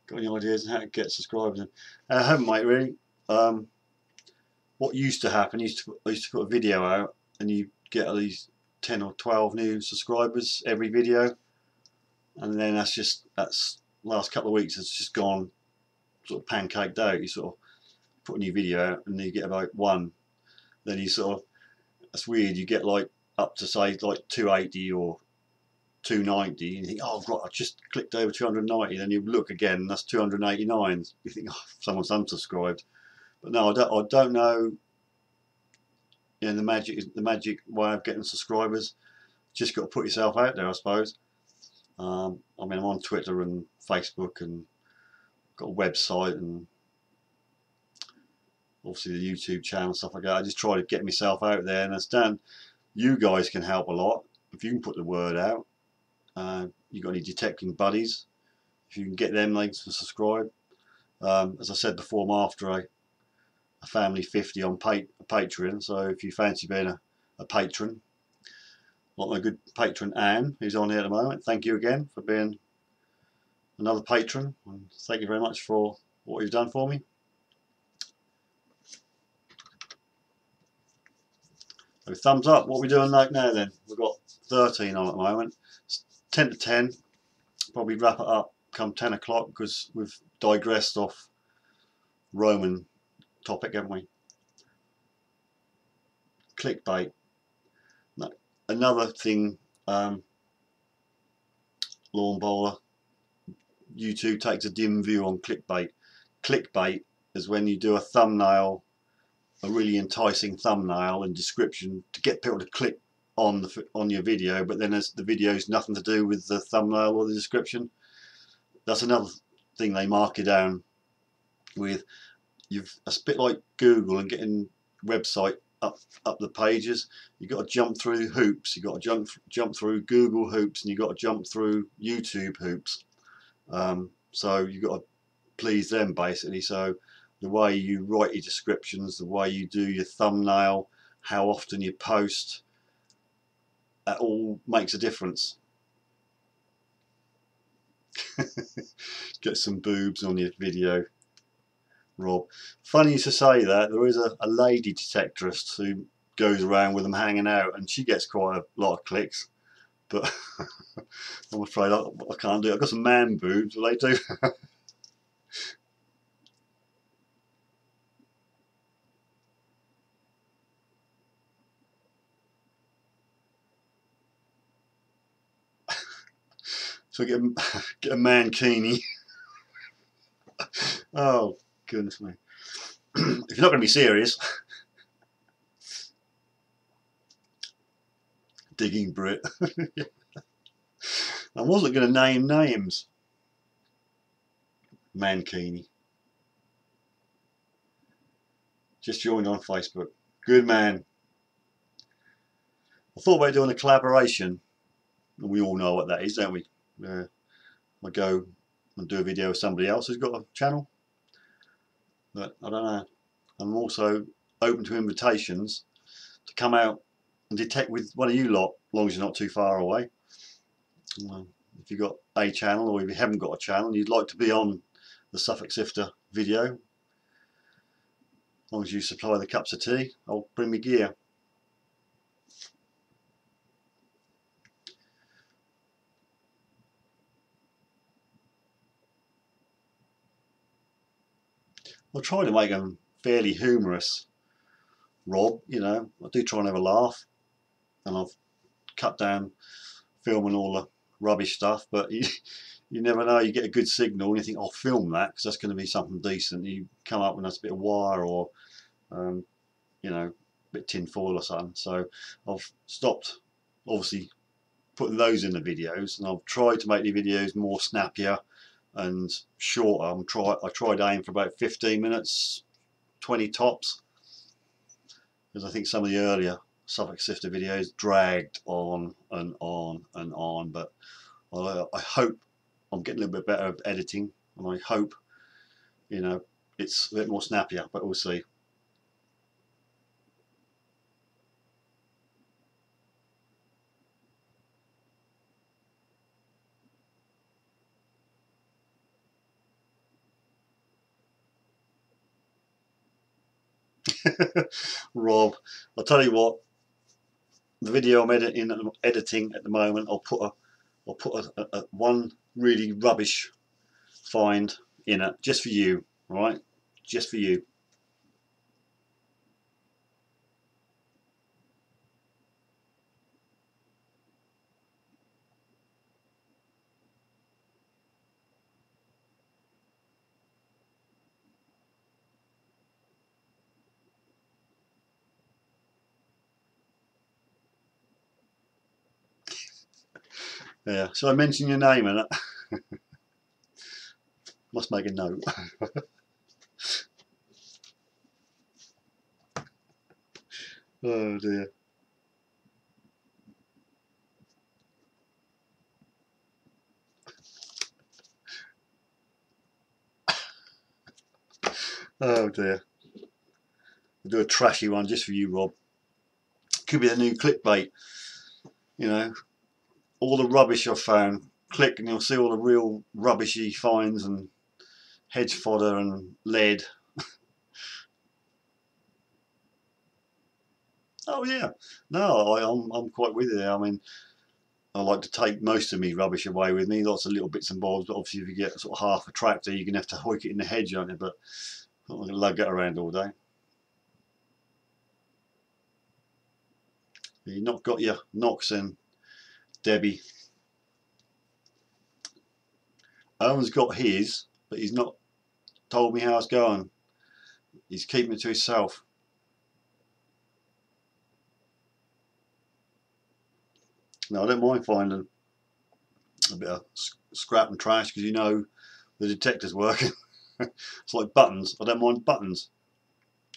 Got any ideas on how to get subscribers? I haven't, mate, really. What used to happen, I used to put a video out, and you get at least 10 or 12 new subscribers every video, and then that's last couple of weeks it's just gone sort of pancaked out. You sort of put a new video out and you get about one, then you sort of, that's weird, you get like up to say like 280 or 290, and you think, oh right, I just clicked over 290, then you look again and that's 289. You think, oh, someone's unsubscribed. But no, I don't know. The magic way of getting subscribers. Just got to put yourself out there, I suppose. I'm on Twitter and Facebook, and got a website, and obviously the YouTube channel, stuff like that. I just try to get myself out there, and I understand you guys can help a lot if you can put the word out. You got any detecting buddies? if you can get them, they can subscribe. As I said before, I'm after a family 50 on Patreon, so if you fancy being a patron, like my good patron Anne, who's on here at the moment, thank you again for being another patron, and thank you very much for what you've done for me. So thumbs up. What are we doing like now then? We've got 13 on at the moment. It's 10 to 10. Probably wrap it up come 10 o'clock because we've digressed off Roman topic, haven't we? Clickbait. Another thing, Lawn Bowler, YouTube takes a dim view on clickbait. Clickbait is when you do a thumbnail, a really enticing thumbnail and description to get people to click on your video, but then the video's nothing to do with the thumbnail or the description. That's another thing they mark you down with. It's a bit like Google and getting website up the pages. You've got to jump through hoops. You've got to jump through Google hoops, and you've got to jump through YouTube hoops. So you've got to please them basically. So the way you write your descriptions, the way you do your thumbnail, how often you post, that all makes a difference. Get some boobs on your video, Rob. Funny you to say that. There is a lady detectorist who goes around with them hanging out, and she gets quite a lot of clicks, but I'm afraid I can't do it. I've got some man boobs, but they do. So get a mankini. Oh goodness me. If you're not going to be serious, digging Brit. I wasn't going to name names. Mankini. Just joined on Facebook. Good man. I thought about doing a collaboration, and we all know what that is, don't we? I go and do a video with somebody else who's got a channel, but I don't know. I'm also open to invitations to come out and detect with one of you lot, as long as you're not too far away. If you've got a channel, or if you haven't got a channel and you'd like to be on the Suffolk Sifter video, as long as you supply the cups of tea, I'll bring me gear. I'll try to make them fairly humorous, Rob. You know, I do try and have a laugh, and I've cut down filming all the rubbish stuff, but you never know. You get a good signal and you think, I'll film that because that's going to be something decent. You come up with a bit of wire or you know, a bit tin foil or something. So I've stopped obviously putting those in the videos, and I've tried to make the videos more snappier and shorter. I tried aim for about 15 minutes, 20 tops, because I think some of the earlier Suffolk Sifter videos dragged on and on and on. But I hope I'm getting a little bit better at editing, and I hope, you know, it's a bit more snappier, but we'll see. Rob, I'll tell you what, the video I'm editing at the moment, I'll put a one really rubbish find in it just for you, all right? Just for you. Yeah, so I mention your name in it. Must make a note. Oh dear. Oh dear. We'll do a trashy one just for you, Rob. Could be a new clickbait. You know, all the rubbish I've found. Click and you'll see all the real rubbishy finds and hedge fodder and lead. Oh yeah, no, I'm quite with you there. I mean, I like to take most of me rubbish away with me, lots of little bits and bobs. But obviously, if you get sort of half a tractor, you're gonna have to hoik it in the hedge, aren't you? But I'm not gonna lug it around all day. You've not got your knocks in, Debbie. Owen's got his, but he's not told me how it's going. He's keeping it to himself. No, I don't mind finding a bit of scrap and trash because you know the detector's working. It's like buttons. I don't mind buttons.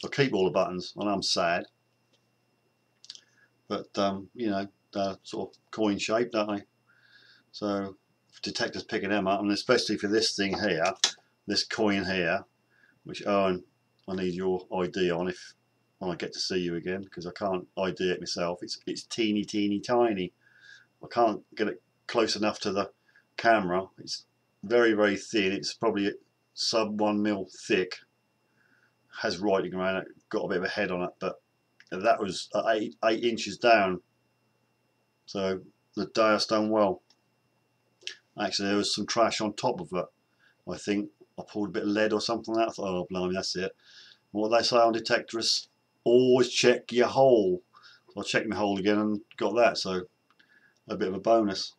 I keep all the buttons. I know I'm sad, but you know, they're sort of coin shaped, don't they? So detectors picking them up, and especially for this thing here, this coin here, which Owen, I need your ID on if when I get to see you again, because I can't ID it myself. It's teeny tiny. I can't get it close enough to the camera. It's very thin. It's probably sub 1 mil thick. Has writing around it. Got a bit of a head on it, but that was 8 inches down. So the Deus done well. Actually, there was some trash on top of it. I think I pulled a bit of lead or something like that. I thought, oh blimey, that's it. What they say on Detectorist, always check your hole. So I checked my hole again and got that. So a bit of a bonus.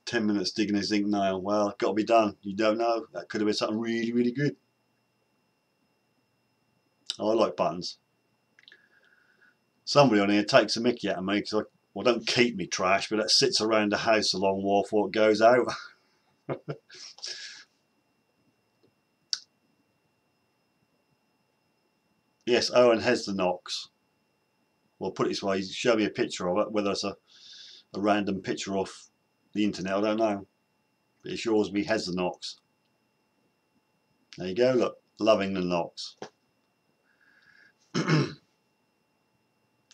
10 minutes digging a zinc nail. Well, it's got to be done. You don't know. That could have been something really good. I like buttons. Somebody on here takes a mickey out of me because I don't keep me trash, but it sits around the house a long while before it goes out. Yes, Owen has the knocks. Well, put it this way, show me a picture of it, whether it's a random picture off the internet, I don't know. But it assures me has the knocks. There you go, look, loving the knocks.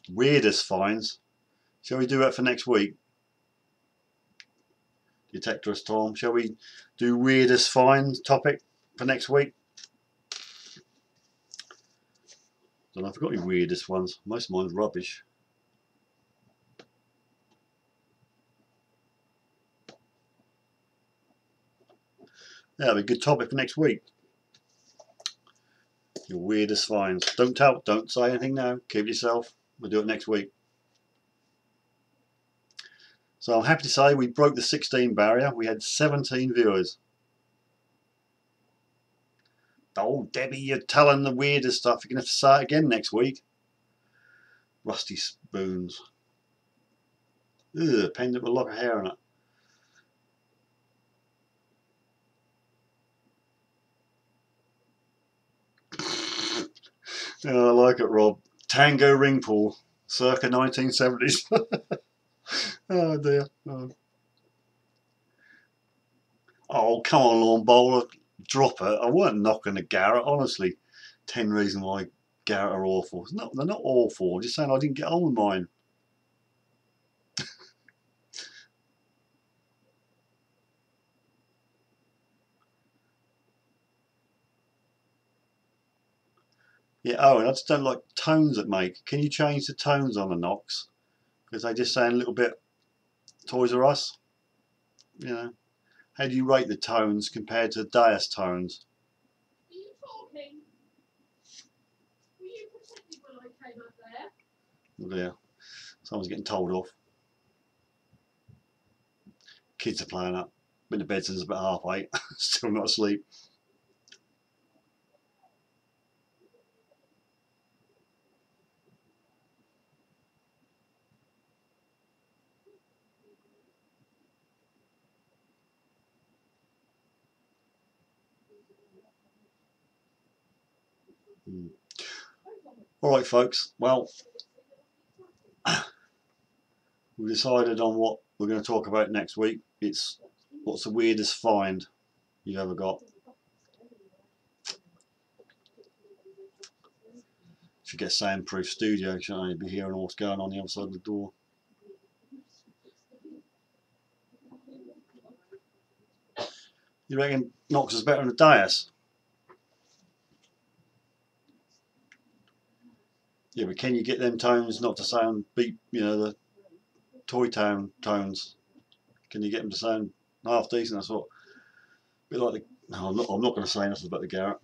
Weirdest finds. Shall we do that for next week? Detectorist Tom, shall we do weirdest finds topic for next week? Don't know if I've got any weirdest ones. Most of mine's rubbish. That'll be a good topic for next week. Your weirdest finds. Don't say anything now. Keep it yourself. We'll do it next week. So I'm happy to say we broke the 16 barrier. We had 17 viewers. Oh, Debbie, you're telling the weirdest stuff. You're going to have to say it again next week. Rusty spoons. Ugh, pen that with a lock of hair on it. Oh, I like it, Rob. Tango ring pull, circa 1970s. Oh dear. Oh, come on, lawn bowler. Drop it. I weren't knocking the Garrett, honestly. 10 reasons why Garrett are awful. No, they're not awful. I'm just saying I didn't get on with mine. Yeah, oh, and I just don't like tones that make. Can you change the tones on the knocks? Because they just sound a little bit Toys R Us. You know, how do you rate the tones compared to the Deus tones? Are you talking? Were you protected when I came up there? Oh dear, someone's getting told off. Kids are playing up. Been to bed since about 8:30. Still not asleep. Alright folks, well, we've decided on what we're going to talk about next week. It's what's the weirdest find you've ever got. If you get a soundproof studio, you shouldn't only be hearing what's going on the other side of the door. You reckon Knox is better than the Deus? Yeah, but can you get them tones not to sound beat, you know, the Toy Town tones? Can you get them to sound half decent? That's what. A bit like the. No, I'm not going to say nothing about the Garrett.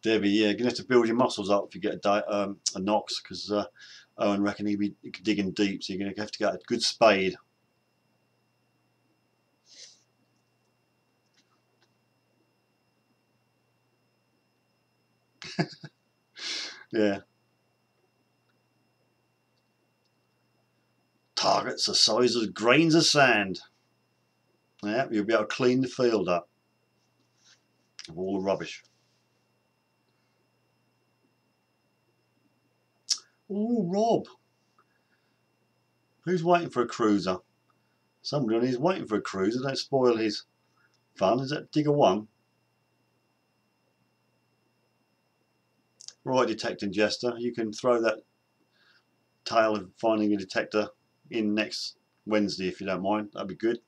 Debbie, yeah, you're going to have to build your muscles up if you get a Knox, because Owen reckon he'd be digging deep, so you're going to have to get a good spade. Yeah. Targets the size of grains of sand. Yeah, you'll be able to clean the field up of all the rubbish. Oh, Rob. Who's waiting for a cruiser? Somebody on he's waiting for a cruiser. Don't spoil his fun. Is that Digger 1? Right, detecting Jester. You can throw that tale of finding a detector in next Wednesday if you don't mind. That'd be good.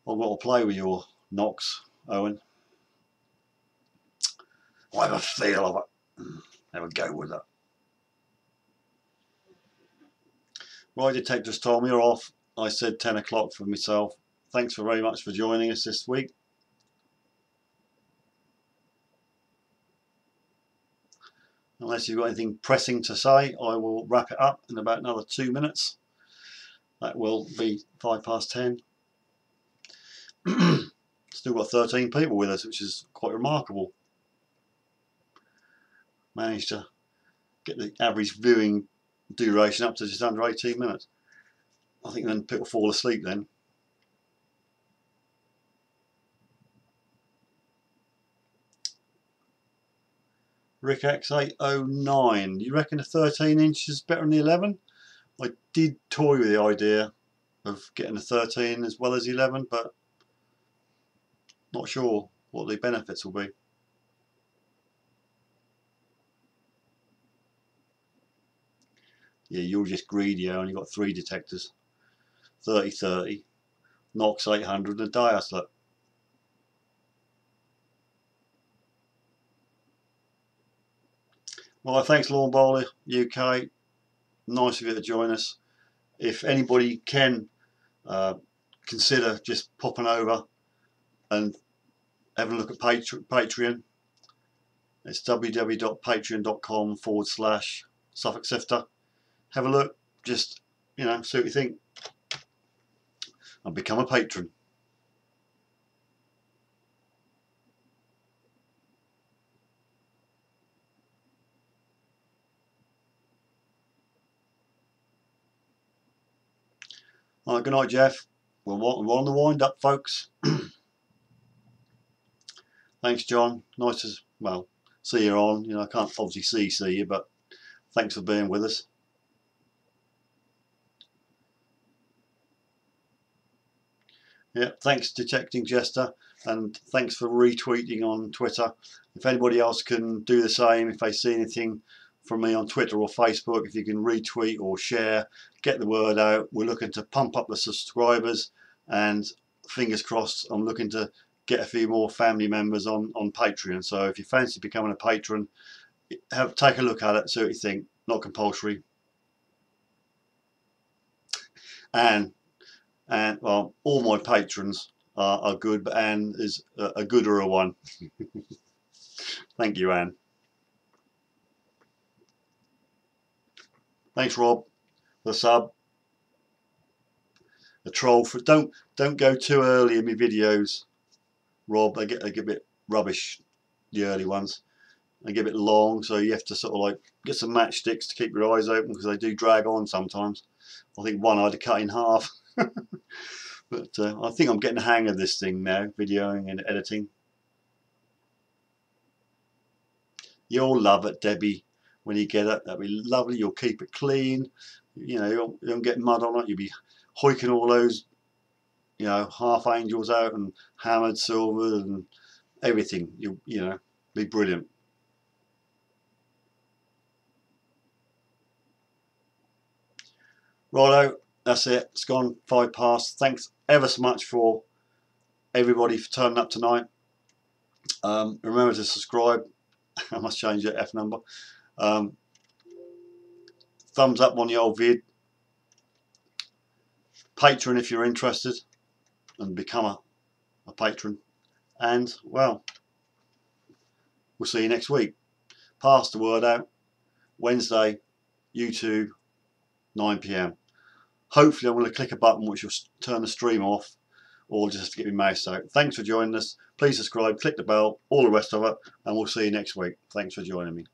I've got to play with your Knox, Owen. I have a feel of it. Have a go with it. Right, detectives told me you're off. I said 10 o'clock for myself. Thanks very much for joining us this week. Unless you've got anything pressing to say, I will wrap it up in about another 2 minutes. That will be 10:05. Still got 13 people with us, which is quite remarkable. Managed to get the average viewing duration up to just under 18 minutes. I think then people fall asleep then. Rick X809, you reckon the 13 inch is better than the 11? I did toy with the idea of getting a 13 as well as 11, but not sure what the benefits will be. Yeah, you're just greedy. You only got 3 detectors. 30-30, Knox 800 and a Deus. Look. Well, thanks Lawn Bowler UK. Nice of you to join us. If anybody can consider just popping over and having a look at Patreon, it's www.patreon.com/Suffolk Sifter. Have a look, just, you know, see what you think, and become a patron. All right, good night, Jeff. We're on the wind up, folks. Thanks, John. Nice to, well, see you on. You know, I can't obviously see you, but thanks for being with us. Yeah, thanks Detecting Jester, and thanks for retweeting on Twitter. If anybody else can do the same, if they see anything from me on Twitter or Facebook, if you can retweet or share, get the word out. We're looking to pump up the subscribers, and fingers crossed, I'm looking to get a few more family members on Patreon. So if you fancy becoming a patron, take a look at it, see what you think. Not compulsory. And well, all my patrons are good, but Anne is a gooder of one. Thank you, Anne. Thanks, Rob, for the sub. A troll for don't go too early in my videos, Rob. They get a bit rubbish, the early ones. They get a bit long, so you have to sort of like get some matchsticks to keep your eyes open, because they do drag on sometimes. I think one I had to cut in half. But I think I'm getting the hang of this thing now, videoing and editing. You'll love it, Debbie, when you get it. That'll be lovely. You'll keep it clean. You know, you don't get mud on it. You'll be hoiking all those, you know, half angels out and hammered silver and everything. You know, be brilliant. Righto, that's it. It's gone 5 past. Thanks ever so much for everybody for turning up tonight. Remember to subscribe. I must change that F number. Thumbs up on the old vid. Patron if you're interested, and become a patron. And well, we'll see you next week. Pass the word out. Wednesday, YouTube, 9 PM. Hopefully I'm going to click a button which will turn the stream off, or just get my mouse out. Thanks for joining us. Please subscribe, click the bell, all the rest of it, and we'll see you next week. Thanks for joining me.